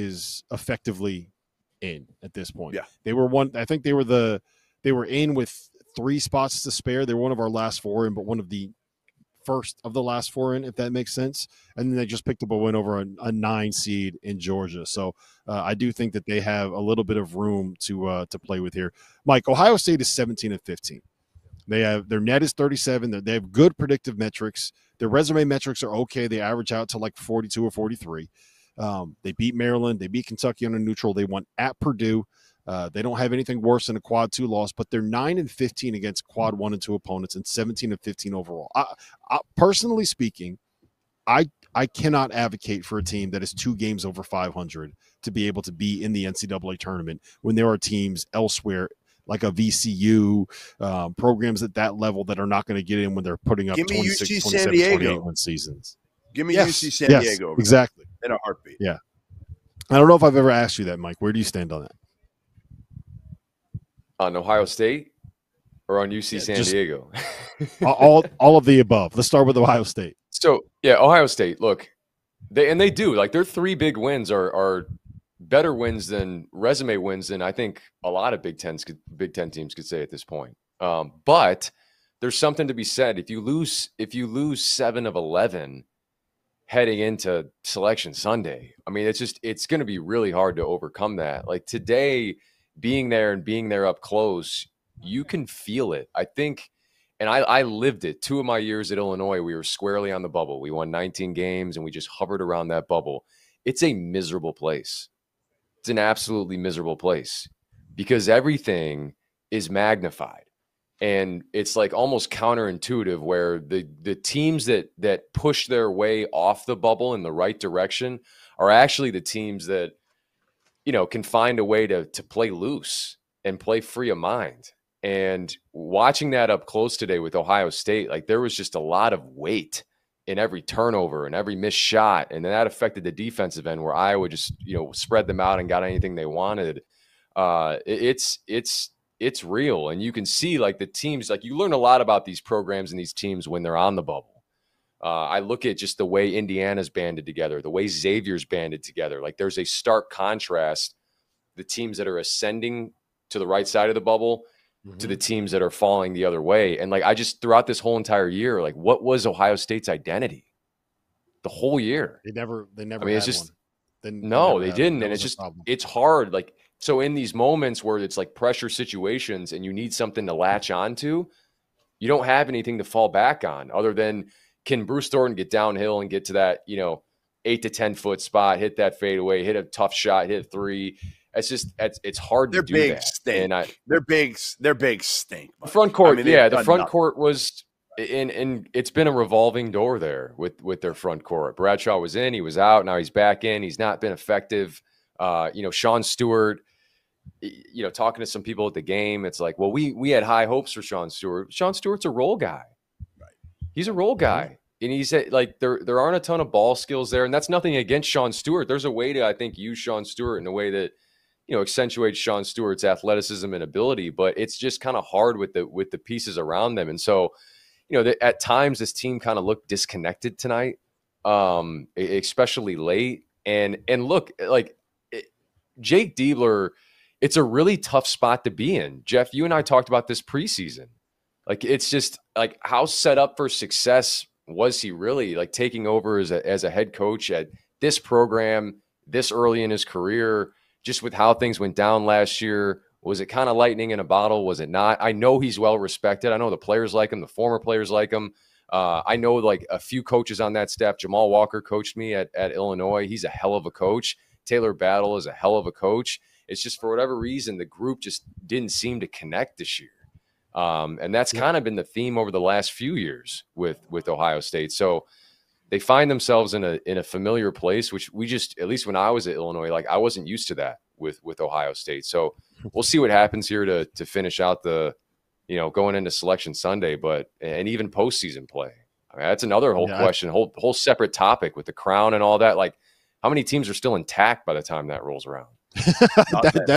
is effectively in at this point. Yeah. They were I think they were in with 3 spots to spare. They were one of our last 4 in, but one of the first of the last 4 in, if that makes sense. And then they just picked up a win over a 9 seed in Georgia. So I do think that they have a little bit of room to play with here. Mike, Ohio State is 17-15. Their net is 37. They have good predictive metrics. Their resume metrics are okay. They average out to like 42 or 43. They beat Maryland. They beat Kentucky on a neutral. They won at Purdue. They don't have anything worse than a quad 2 loss, but they're 9-15 against quad 1 and 2 opponents and 17-15 overall. I personally speaking, I cannot advocate for a team that is 2 games over 500 to be able to be in the NCAA tournament when there are teams elsewhere like a VCU, programs at that level that are not going to get in when they're putting up 26, 27, 28 win seasons. Give me UC San Diego. Exactly. In a heartbeat. Yeah. I don't know if I've ever asked you that, Mike. Where do you stand on that? On Ohio State or on UC San Diego? all of the above. Let's start with Ohio State. So, yeah, Ohio State, look, they do. Like, their 3 big wins are better wins than resume wins than I think a lot of Big Ten teams could say at this point. But there's something to be said. If you lose 7 of 11 heading into Selection Sunday, I mean, it's going to be really hard to overcome that. Like today, being there up close, you can feel it. I think, and I lived it. 2 of my years at Illinois, we were squarely on the bubble. We won 19 games and we just hovered around that bubble. It's a miserable place. It's an absolutely miserable place because everything is magnified. And it's like almost counterintuitive where the teams that push their way off the bubble in the right direction are actually the teams that, can find a way to play loose and play free of mind. And watching that up close today with Ohio State, like there was just a lot of weight in every turnover and every missed shot. And then that affected the defensive end where Iowa just, spread them out and got anything they wanted. It's real. And you can see like the teams, like you learn a lot about these programs and these teams when they're on the bubble. I look at just the way Indiana's banded together, the way Xavier's banded together. Like there's a stark contrast, the teams that are ascending to the right side of the bubble to the teams that are falling the other way. And like, I just, throughout this whole entire year, like what was Ohio State's identity the whole year? They never, I mean, had it's just, one. No, they didn't. And it's just, it's hard. Like, so in these moments where it's like pressure situations and you need something to latch onto, you don't have anything to fall back on other than can Bruce Thornton get downhill and get to that, 8 to 10 foot spot, hit that fadeaway, hit a tough shot, hit 3. It's just, it's hard to do that. Stink. And their big stink. The front court, the front court was, and it's been a revolving door there with their front court. Bradshaw was in, he was out, now he's back in. He's not been effective. Sean Stewart, talking to some people at the game, it's like, well, we had high hopes for Sean Stewart. Sean Stewart's a role guy. Right. He's a role guy. And he's like, there aren't a ton of ball skills there. And that's nothing against Sean Stewart. There's a way to, I think, use Sean Stewart in a way that, accentuates Sean Stewart's athleticism and ability, but it's just kind of hard with the pieces around them. And so, at times this team kind of looked disconnected tonight, especially late. And look, like Jake Diebler, it's a really tough spot to be in. Jeff, you and I talked about this preseason. Like, it's just like, how set up for success was he really, like taking over as a head coach at this program this early in his career, just with how things went down last year? Was it kind of lightning in a bottle? Was it not? I know he's well respected. I know the players like him, the former players like him. I know like a few coaches on that staff. Jamal Walker coached me at Illinois. He's a hell of a coach. Taylor Battle is a hell of a coach. It's just for whatever reason, the group just didn't seem to connect this year. And that's kind of been the theme over the last few years with Ohio State. So they find themselves in a familiar place, which we just, at least when I was at Illinois, like I wasn't used to that with Ohio State. So we'll see what happens here to finish out the, going into Selection Sunday, and even postseason play. I mean, that's another whole question, whole separate topic with the crown and all that. Like, how many teams are still intact by the time that rolls around?